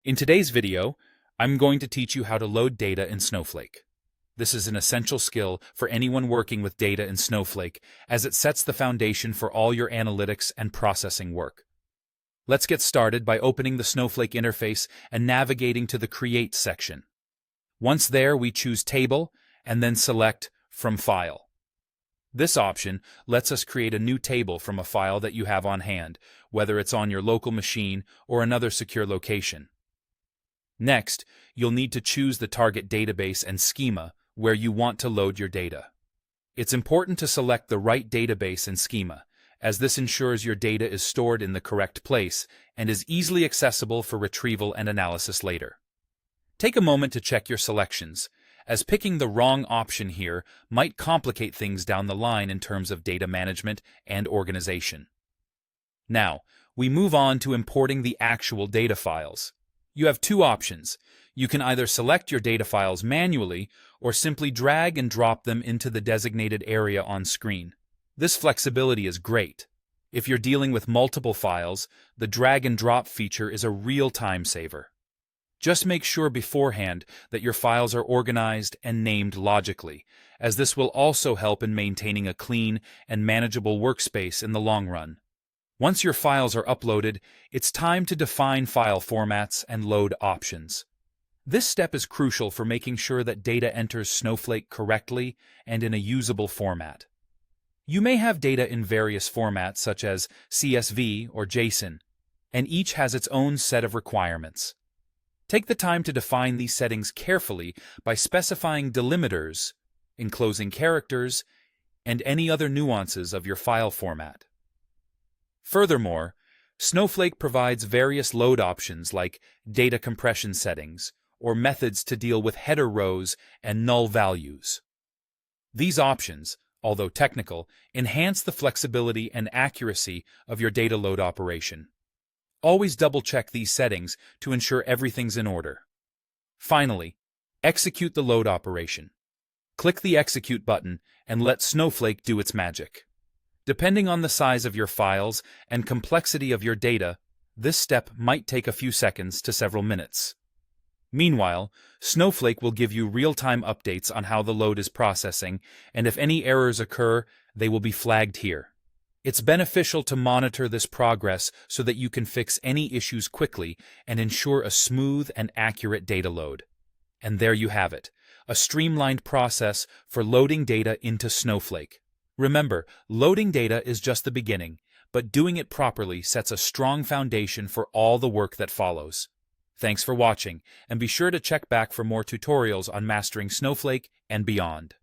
In today's video, I'm going to teach you how to load data in Snowflake. This is an essential skill for anyone working with data in Snowflake, as it sets the foundation for all your analytics and processing work. Let's get started by opening the Snowflake interface and navigating to the Create section. Once there, we choose Table and then select From File. This option lets us create a new table from a file that you have on hand, whether it's on your local machine or another secure location. Next, you'll need to choose the target database and schema where you want to load your data. It's important to select the right database and schema, as this ensures your data is stored in the correct place and is easily accessible for retrieval and analysis later. Take a moment to check your selections, as picking the wrong option here might complicate things down the line in terms of data management and organization. Now, we move on to importing the actual data files. You have two options. You can either select your data files manually or simply drag and drop them into the designated area on screen. This flexibility is great. If you're dealing with multiple files, the drag and drop feature is a real time saver. Just make sure beforehand that your files are organized and named logically, as this will also help in maintaining a clean and manageable workspace in the long run. Once your files are uploaded, it's time to define file formats and load options. This step is crucial for making sure that data enters Snowflake correctly and in a usable format. You may have data in various formats such as CSV or JSON, and each has its own set of requirements. Take the time to define these settings carefully by specifying delimiters, enclosing characters, and any other nuances of your file format. Furthermore, Snowflake provides various load options like data compression settings or methods to deal with header rows and null values. These options, although technical, enhance the flexibility and accuracy of your data load operation. Always double-check these settings to ensure everything's in order. Finally, execute the load operation. Click the Execute button and let Snowflake do its magic. Depending on the size of your files and complexity of your data, this step might take a few seconds to several minutes. Meanwhile, Snowflake will give you real-time updates on how the load is processing, and if any errors occur, they will be flagged here. It's beneficial to monitor this progress so that you can fix any issues quickly and ensure a smooth and accurate data load. And there you have it, a streamlined process for loading data into Snowflake. Remember, loading data is just the beginning, but doing it properly sets a strong foundation for all the work that follows. Thanks for watching, and be sure to check back for more tutorials on mastering Snowflake and beyond.